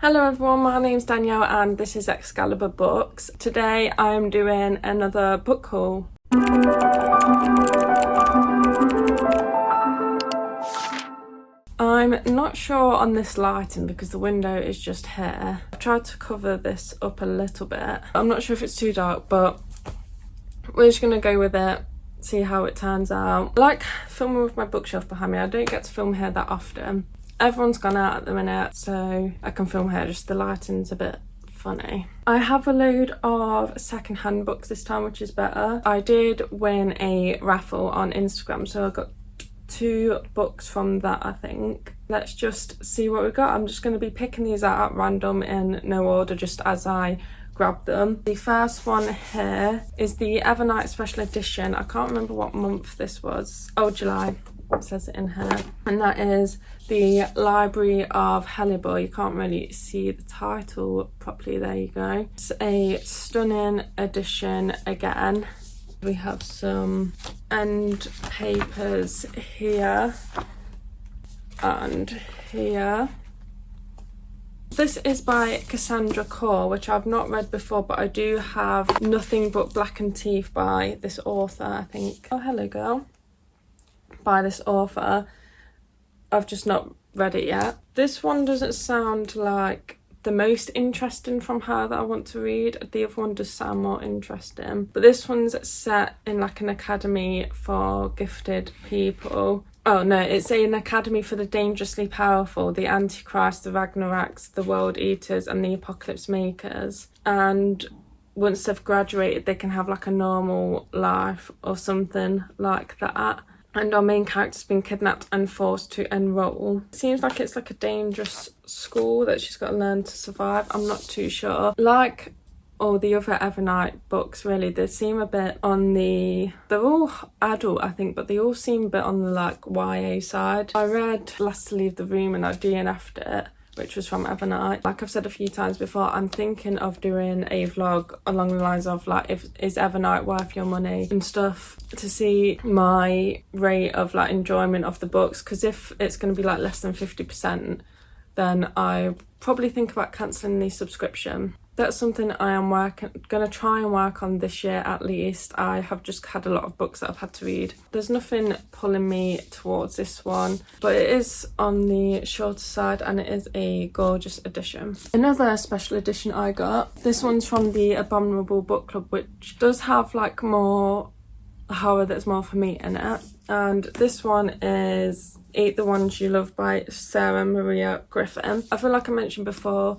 Hello everyone, my name's Danielle and this is ExcaliburBooks. Today I'm doing another book haul. I'm not sure on this lighting because the window is just here. I've tried to cover this up a little bit. I'm not sure if it's too dark, but we're just going to go with it, see how it turns out. I like filming with my bookshelf behind me. I don't get to film here that often. Everyone's gone out at the minute, so I can film here, just the lighting's a bit funny. I have a load of second-hand books this time, which is better. I did win a raffle on Instagram, so I got 2 books from that, I think. Let's just see what we got. I'm just going to be picking these out at random in no order, just as I grab them. The first one here is the Evernight Special Edition. I can't remember what month this was. Oh, July. It says it in here, and that is the Library of Hellebore. You can't really see the title properly. There you go. It's a stunning edition again. We have some end papers here and here. This is by Cassandra Core, which I've not read before, but I do have Nothing But Blackened Teeth by this author, I think. Oh, hello girl. By this author. I've just not read it yet. This one doesn't sound like the most interesting from her that I want to read. The other one does sound more interesting, but this one's set in like an academy for gifted people. Oh no, it's an academy for the dangerously powerful, the Antichrist, the Ragnaraks, the World Eaters and the Apocalypse Makers, and once they've graduated they can have like a normal life or something like that. And our main character's been kidnapped and forced to enroll. It seems like it's like a dangerous school that she's got to learn to survive. I'm not too sure. Like all the other Evernight books, really, they seem a bit on the... They're all adult, I think, but they all seem a bit on the like YA side. I read Last to Leave the Room and I DNF'd it, which was from Evernight. Like I've said a few times before, I'm thinking of doing a vlog along the lines of like, is Evernight worth your money and stuff, to see my rate of like enjoyment of the books, because if it's going to be like less than 50%, then I probably think about cancelling the subscription. That's something I am going to try and work on this year at least. I have just had a lot of books that I've had to read. There's nothing pulling me towards this one, but it is on the shorter side and it is a gorgeous edition. Another special edition I got, this one's from the Abominable Book Club, which does have like more horror that's more for me in it. And this one is Eat the Ones You Love by Sarah Maria Griffin. I feel like I mentioned before,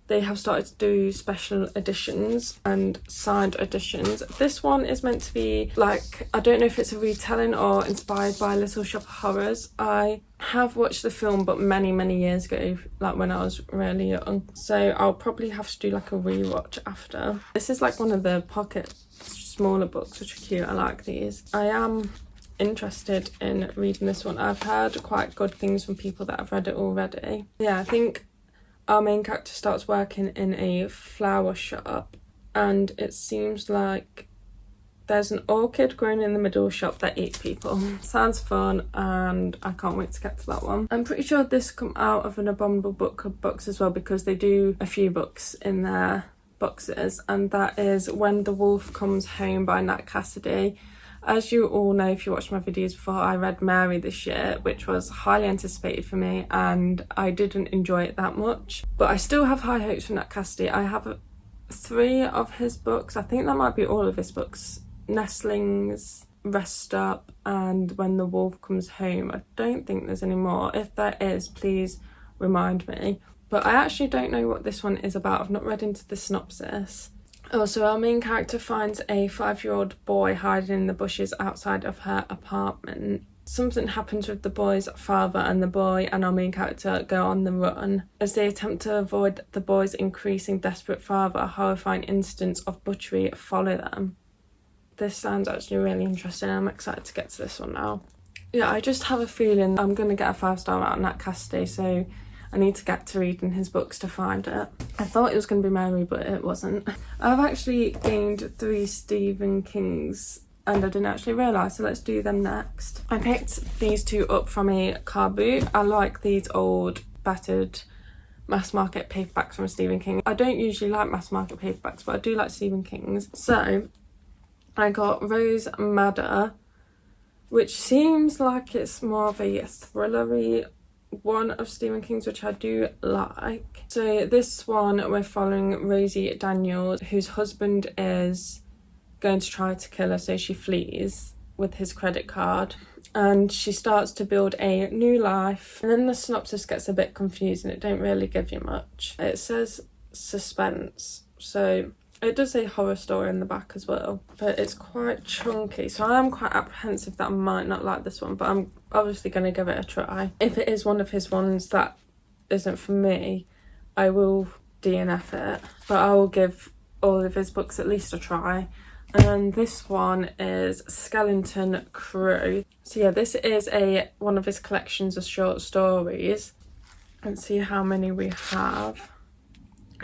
they have started to do special editions and signed editions. This one is meant to be like, I don't know if it's a retelling or inspired by Little Shop of Horrors. I have watched the film, but many years ago, like when I was really young. So I'll probably have to do like a rewatch after. This is like one of the pocket smaller books, which are cute. I like these. I am interested in reading this one. I've heard quite good things from people that have read it already. Yeah, I think our main character starts working in a flower shop and it seems like there's an orchid growing in the middle shop that eats people. Sounds fun and I can't wait to get to that one. I'm pretty sure this come out of an Abominable Book Club box as well, because they do a few books in their boxes, and that is When the Wolf Comes Home by Nat Cassidy. As you all know, if you watched my videos before, I read Mary this year, which was highly anticipated for me, and I didn't enjoy it that much. But I still have high hopes for Nat Cassidy. I have 3 of his books. I think that might be all of his books. Nestlings, Rest Stop, and When the Wolf Comes Home. I don't think there's any more. If there is, please remind me. But I actually don't know what this one is about. I've not read into the synopsis. Also, our main character finds a 5-year-old boy hiding in the bushes outside of her apartment. Something happens with the boy's father, and the boy and our main character go on the run. As they attempt to avoid the boy's increasing desperate father, a horrifying incidents of butchery follow them. This sounds actually really interesting. I'm excited to get to this one now. Yeah, I just have a feeling I'm going to get a 5-star out of Nat Cassidy, so I need to get to reading his books to find it. I thought it was going to be Mary, but it wasn't. I've actually gained 3 Stephen Kings and I didn't actually realise, so let's do them next. I picked these 2 up from a car boot. I like these old battered mass market paperbacks from Stephen King. I don't usually like mass market paperbacks, but I do like Stephen King's. So I got Rose Madder, which seems like it's more of a thrillery one of Stephen King's, which I do like. So this one, we're following Rosie Daniels, whose husband is going to try to kill her, so she flees with his credit card, and she starts to build a new life. And then the synopsis gets a bit confusing. It don't really give you much. It says suspense, so it does say horror story in the back as well, but it's quite chunky, so I am quite apprehensive that I might not like this one, but I'm obviously going to give it a try. If it is one of his ones that isn't for me, I will DNF it, but I will give all of his books at least a try. And this one is Skeleton Crew. So yeah, this is one of his collections of short stories. Let's see how many we have.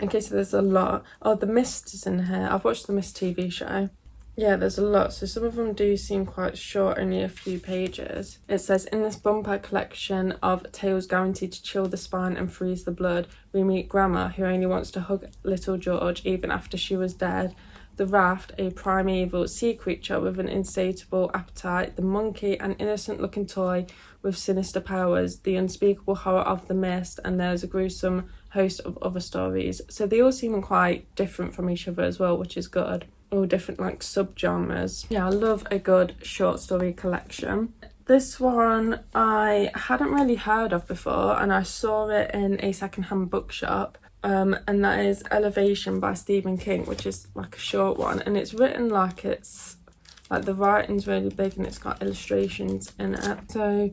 Okay, so there's a lot. Oh, The Mist is in here. I've watched The Mist TV show. Yeah, there's a lot. So some of them do seem quite short, only a few pages. It says, in this bumper collection of tales guaranteed to chill the spine and freeze the blood, we meet Grandma, who only wants to hug little George even after she was dead. The Raft, a primeval sea creature with an insatiable appetite. The Monkey, an innocent-looking toy with sinister powers. The unspeakable horror of The Mist, and there's a gruesome host of other stories. So they all seem quite different from each other as well, which is good. All different like sub-genres. Yeah, I love a good short story collection. This one I hadn't really heard of before, and I saw it in a secondhand bookshop. And that is Elevation by Stephen King, which is like a short one, and it's written like it's like the writing's really big and it's got illustrations in it. So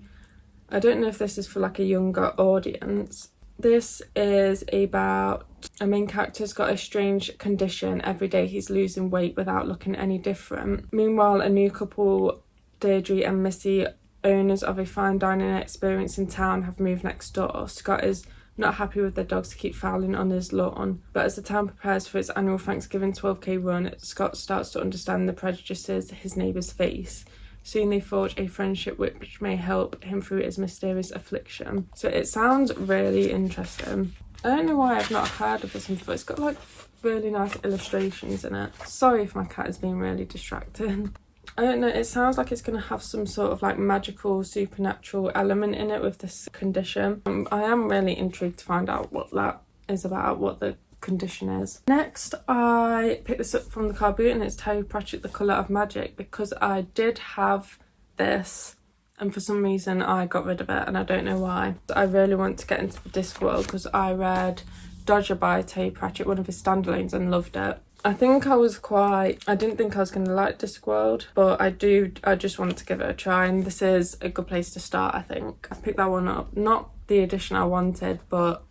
I don't know if this is for like a younger audience. This is about a main character's got a strange condition. Every day he's losing weight without looking any different. Meanwhile, a new couple, Deirdre and Missy, owners of a fine dining experience in town, have moved next door. Scott is not happy with their dogs to keep fouling on his lawn, but as the town prepares for its annual Thanksgiving 12k run, Scott starts to understand the prejudices his neighbours face. Soon they forge a friendship which may help him through his mysterious affliction. So it sounds really interesting. I don't know why I've not heard of this one before. It's got like really nice illustrations in it. Sorry if my cat is being really distracting. I don't know, it sounds like it's going to have some sort of like magical supernatural element in it with this condition. I am really intrigued to find out what that is about, what the condition is. Next, I picked this up from the car boot, and it's Terry Pratchett, The Colour of Magic, because I did have this and for some reason I got rid of it, and I don't know why. I really want to get into the disc world because I read Dodger by Terry Pratchett, one of his standalones, and loved it. I didn't think I was going to like Discworld, but I just wanted to give it a try, and this is a good place to start, I think. I picked that one up, not the edition I wanted, but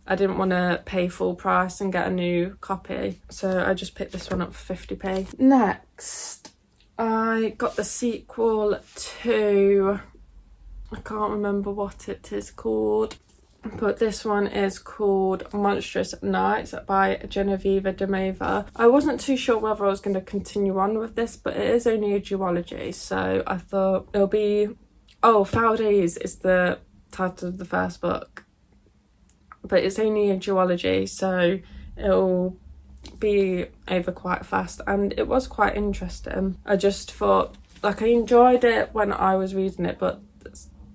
I didn't want to pay full price and get a new copy, so I just picked this one up for 50p. Next, I got the sequel to, I can't remember what it is called, but this one is called Monstrous Nights by Genevieve Demova. I wasn't too sure whether I was going to continue on with this, but it is only a duology, so I thought it'll be... Oh, Foul Days is the title of the first book, but it's only a duology, so it'll be over quite fast, and it was quite interesting. I just thought, like, I enjoyed it when I was reading it, but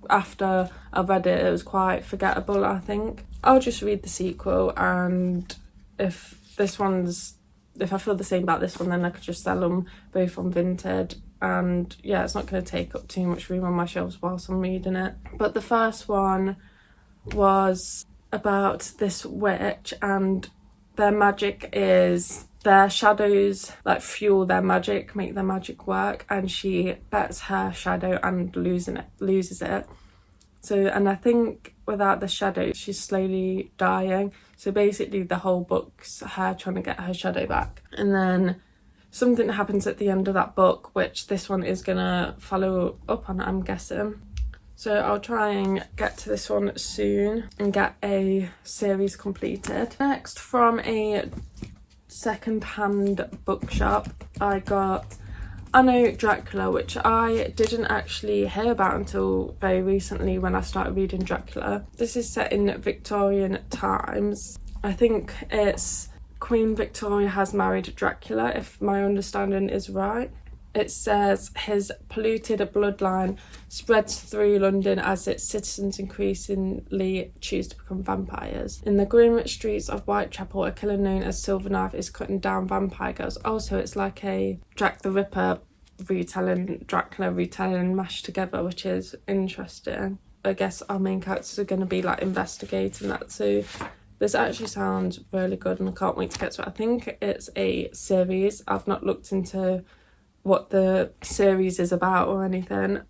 after I read it, it was quite forgettable, I think. I'll just read the sequel, and if I feel the same about this one, then I could just sell them both on Vinted, and yeah, it's not going to take up too much room on my shelves whilst I'm reading it. But the first one was about this witch, and their magic is their shadows like fuel their magic, make their magic work, and she bets her shadow and loses it. So, and I think without the shadow she's slowly dying, so basically the whole book's her trying to get her shadow back. And then something happens at the end of that book, which this one is gonna follow up on, I'm guessing. So I'll try and get to this one soon and get a series completed. Next, from a second-hand bookshop, I got Anno Dracula, which I didn't actually hear about until very recently when I started reading Dracula. This is set in Victorian times. I think it's Queen Victoria has married Dracula, if my understanding is right. It says his polluted bloodline spreads through London as its citizens increasingly choose to become vampires. In the grim streets of Whitechapel, a killer known as Silverknife is cutting down vampire girls. Also, it's like a Jack the Ripper retelling, Dracula retelling mashed together, which is interesting. I guess our main characters are going to be like investigating that too. This actually sounds really good and I can't wait to get to it. I think it's a series. I've not looked into what the series is about or anything.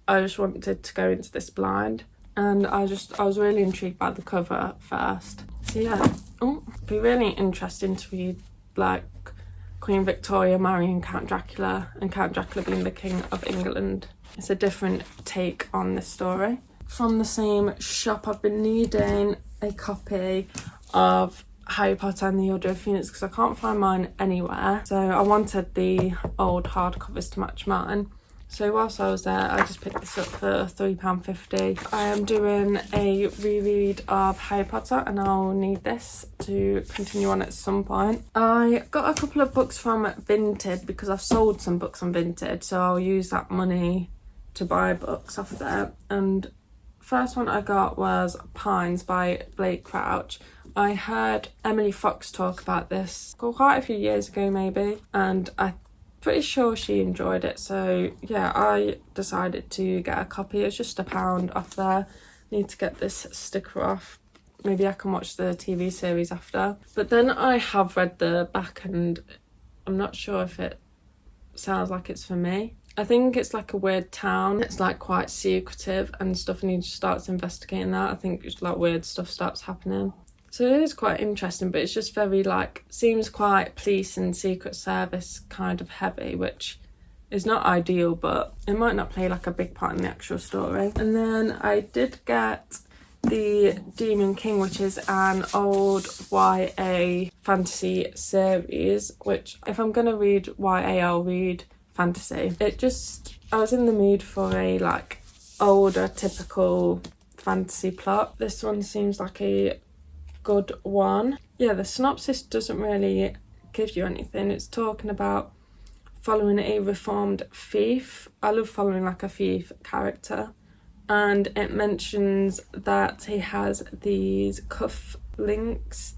I just wanted to go into this blind, and I was really intrigued by the cover first. So yeah, it'd be really interesting to read like Queen Victoria marrying Count Dracula and Count Dracula being the King of England. It's a different take on this story. From the same shop, I've been needing a copy of Harry Potter and the Order of Phoenix because I can't find mine anywhere. So I wanted the old hardcovers to match mine. So whilst I was there, I just picked this up for £3.50. I am doing a reread of Harry Potter and I'll need this to continue on at some point. I got a couple of books from Vinted because I've sold some books on Vinted, so I'll use that money to buy books off there. And first one I got was Pines by Blake Crouch. I heard Emily Fox talk about this quite a few years ago maybe, and I'm pretty sure she enjoyed it, so yeah, I decided to get a copy. It was just £1 off there. Need to get this sticker off. Maybe I can watch the TV series after. But then I have read the back and I'm not sure if it sounds like it's for me. I think it's like a weird town. It's like quite secretive and stuff, and he just starts investigating that. I think it's like weird stuff starts happening. So it is quite interesting, but it's just very like, seems quite police and secret service kind of heavy, which is not ideal, but it might not play like a big part in the actual story. And then I did get The Demon King, which is an old YA fantasy series, which if I'm gonna read YA, I'll read fantasy. I was in the mood for a like older typical fantasy plot. This one seems like a good one. Yeah, the synopsis doesn't really give you anything. It's talking about following a reformed thief. I love following like a thief character, and it mentions that he has these cuff links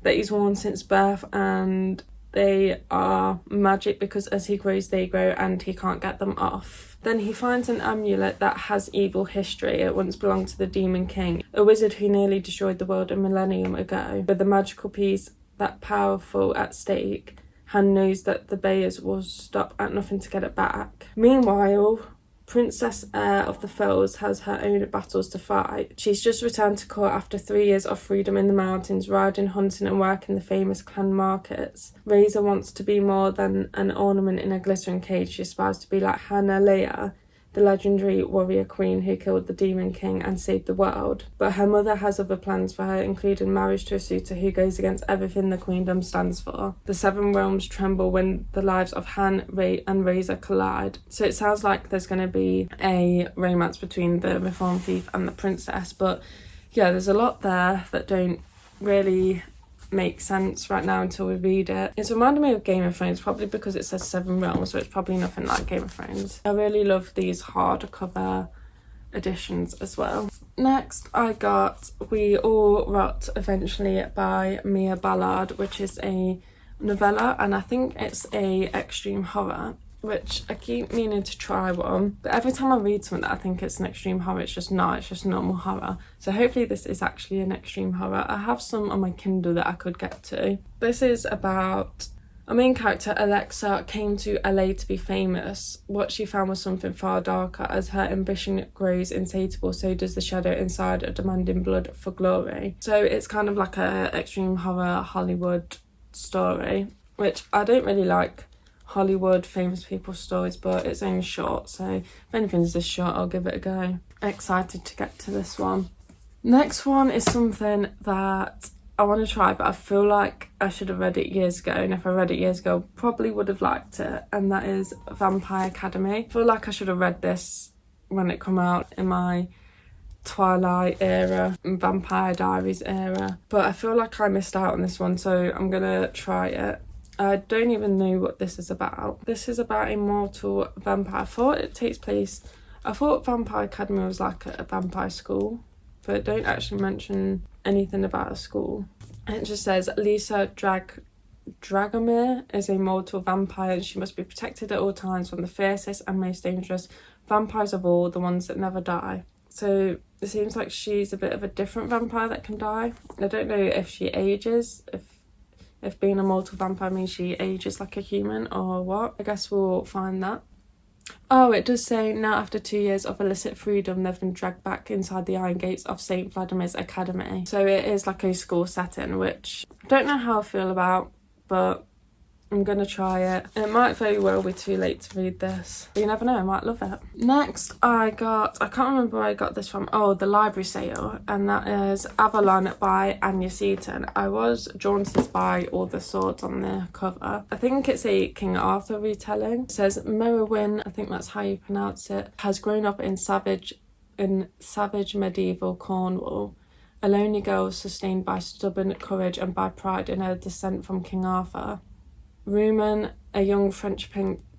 that he's worn since birth, and they are magic because as he grows they grow and he can't get them off. Then he finds an amulet that has evil history. It once belonged to the Demon King, a wizard who nearly destroyed the world a millennium ago. With the magical piece that powerful at stake, Han knows that the Bayers will stop at nothing to get it back. Meanwhile, Princess Heir of the Fells has her own battles to fight. She's just returned to court after 3 years of freedom in the mountains, riding, hunting and working the famous clan markets. Razor wants to be more than an ornament in a glittering cage. She aspires to be like Hannah Leah, the legendary warrior queen who killed the Demon King and saved the world. But her mother has other plans for her, including marriage to a suitor who goes against everything the queendom stands for. The seven realms tremble when the lives of Han, Ray and Razor collide. So it sounds like there's going to be a romance between the reformed thief and the princess, but yeah, there's a lot there that don't really make sense right now until we read it. It's reminding me of Game of Thrones, probably because it says 7 realms, so it's probably nothing like Game of Thrones. I really love these hardcover editions as well. Next I got We All Rot Eventually by Mia Ballard, which is a novella, and I think it's a extreme horror, which I keep meaning to try one, but every time I read something that I think it's an extreme horror, it's just not, it's just normal horror. So hopefully this is actually an extreme horror. I have some on my Kindle that I could get to. This is about our main character, Alexa, came to LA to be famous. What she found was something far darker. As her ambition grows insatiable, so does the shadow inside her, demanding blood for glory. So it's kind of like a extreme horror Hollywood story, which I don't really like Hollywood famous people stories, but it's only short, so if anything's this short I'll give it a go. Excited to get to this one. Next one is something that I want to try, but I feel like I should have read it years ago, and if I read it years ago, probably would have liked it, and that is Vampire Academy. I feel like I should have read this when it came out in my Twilight era and Vampire Diaries era, but I feel like I missed out on this one, so I'm gonna try it. I don't even know what this is about. This is about a mortal vampire. I thought Vampire Academy was like a vampire school, but it don't actually mention anything about a school. It just says Lisa Dragomir is a mortal vampire and she must be protected at all times from the fiercest and most dangerous vampires of all, the ones that never die. So it seems like she's a bit of a different vampire that can die. I don't know if she ages, if being a mortal vampire means she ages like a human or what. I guess we'll find that. Oh, it does say now after 2 years of illicit freedom, they've been dragged back inside the iron gates of St. Vladimir's Academy. So it is like a school setting, which I don't know how I feel about, but I'm gonna try it. It might very well be too late to read this, but you never know, I might love it. Next I can't remember where I got this from. Oh, the library sale, and that is Avalon by Anya Seton. I was drawn to this by all the swords on the cover. I think it's a King Arthur retelling. It says Merowyn, I think that's how you pronounce it, has grown up in savage medieval Cornwall. A lonely girl sustained by stubborn courage and by pride in her descent from King Arthur. Rumen, a young French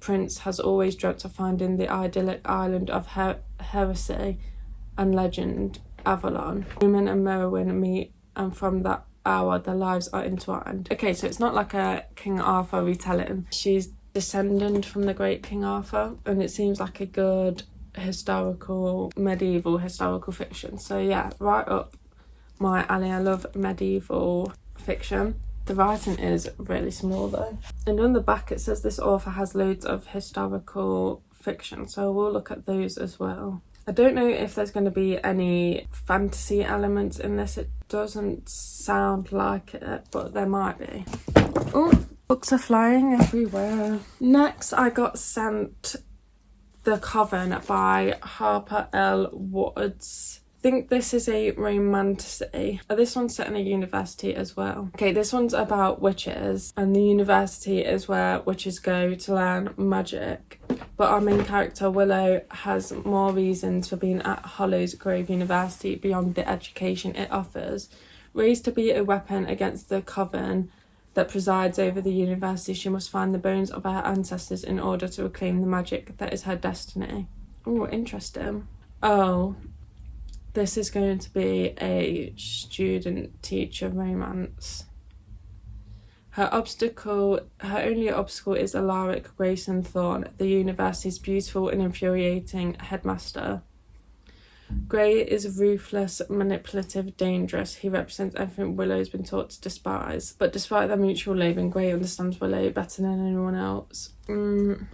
prince, has always dreamt of finding the idyllic island of heresy and legend, Avalon. Rumen and Merowyn meet, and from that hour their lives are intertwined. Okay, so it's not like a King Arthur retelling. She's descendant from the great King Arthur, and it seems like a good medieval historical fiction. So yeah, right up my alley. I love medieval fiction. The writing is really small though. And on the back it says this author has loads of historical fiction, so we'll look at those as well. I don't know if there's going to be any fantasy elements in this. It doesn't sound like it, but there might be. Oh, books are flying everywhere. Next I got sent The Coven by Harper L. Woods. I think this is a romantasy. This one's set in a university as well. Okay, this one's about witches, and the university is where witches go to learn magic. But our main character, Willow, has more reasons for being at Hollows Grove University beyond the education it offers. Raised to be a weapon against the coven that presides over the university, she must find the bones of her ancestors in order to reclaim the magic that is her destiny. Oh, interesting. Oh, this is going to be a student-teacher romance. Her only obstacle is Alaric Grayson Thorne, the university's beautiful and infuriating headmaster. Gray is ruthless, manipulative, dangerous. He represents everything Willow's been taught to despise. But despite their mutual loathing, Gray understands Willow better than anyone else. Don't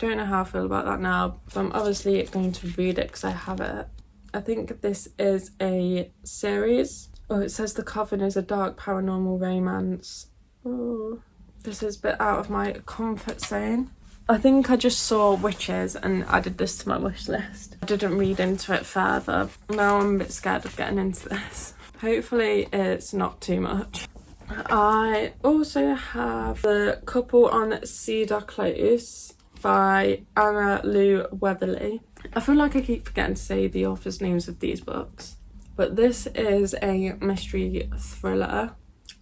know how I feel about that now, but I'm obviously going to read it because I have it. I think this is a series. Oh, it says The Coven is a dark paranormal romance. Oh, this is a bit out of my comfort zone. I think I just saw witches and added this to my wish list. I didn't read into it further. Now I'm a bit scared of getting into this. Hopefully it's not too much. I also have The Couple on Cedar Close by Anna Lou Weatherly. I feel like I keep forgetting to say the author's names of these books, but this is a mystery thriller.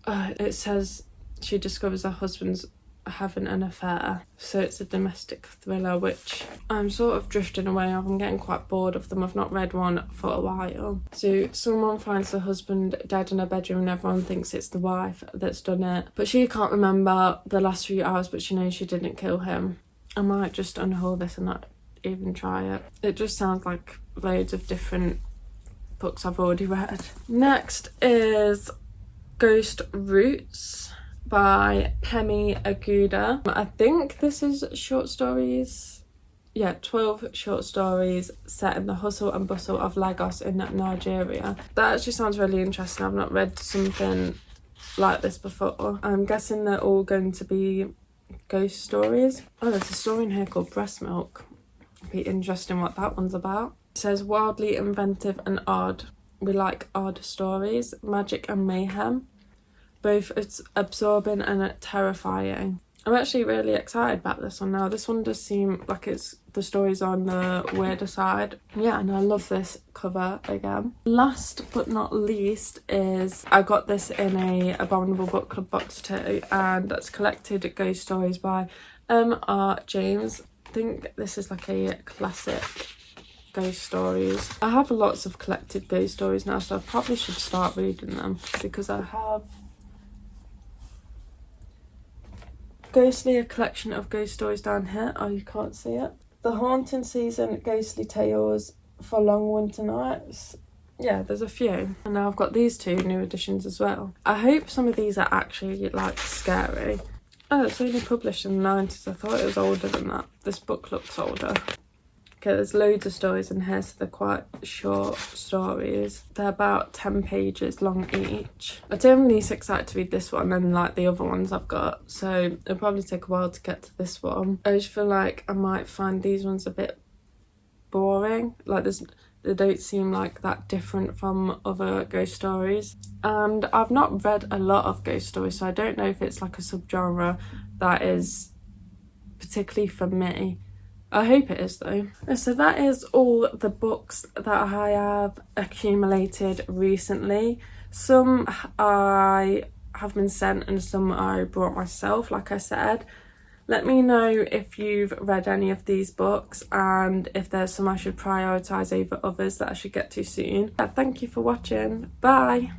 It says she discovers her husband's having an affair, so it's a domestic thriller, which I'm sort of drifting away of. I'm getting quite bored of them. I've not read one for a while. So someone finds the husband dead in her bedroom and everyone thinks it's the wife that's done it, but she can't remember the last few hours, but she knows she didn't kill him. I might just unhaul this and not even try it. It just sounds like loads of different books I've already read. Next is Ghost Roots by Kemi Aguda. I think this is short stories. Yeah, 12 short stories set in the hustle and bustle of Lagos in Nigeria. That actually sounds really interesting. I've not read something like this before. I'm guessing they're all going to be ghost stories. Oh, there's a story in here called Breast Milk. Be interesting what that one's about. It says wildly inventive and odd. We like odd stories, magic and mayhem. both it's absorbing and terrifying. I'm actually really excited about this one now. This one does seem like it's the story's on the weirder side. Yeah, and I love this cover again. Last but not least is I got this in a Abominable Book Club box too, and that's Collected Ghost Stories by M.R. James. I think this is like a classic ghost stories. I have lots of collected ghost stories now, so I probably should start reading them because I have Ghostly, a collection of ghost stories down here. Oh, you can't see it. The Haunting Season, Ghostly Tales for Long Winter Nights. Yeah, there's a few. And now I've got these two new editions as well. I hope some of these are actually like scary. Oh, it's only published in the 90s. I thought it was older than that. This book looks older. Okay, there's loads of stories in here, so they're quite short stories. They're about 10 pages long each. I'm generally so excited to read this one and like the other ones I've got, so it'll probably take a while to get to this one. I just feel like I might find these ones a bit boring. Like they don't seem like that different from other ghost stories. And I've not read a lot of ghost stories, so I don't know if it's like a subgenre that is particularly for me. I hope it is though. So that is all the books that I have accumulated recently. Some I have been sent and some I brought myself, like I said. Let me know if you've read any of these books and if there's some I should prioritise over others that I should get to soon. Thank you for watching. Bye!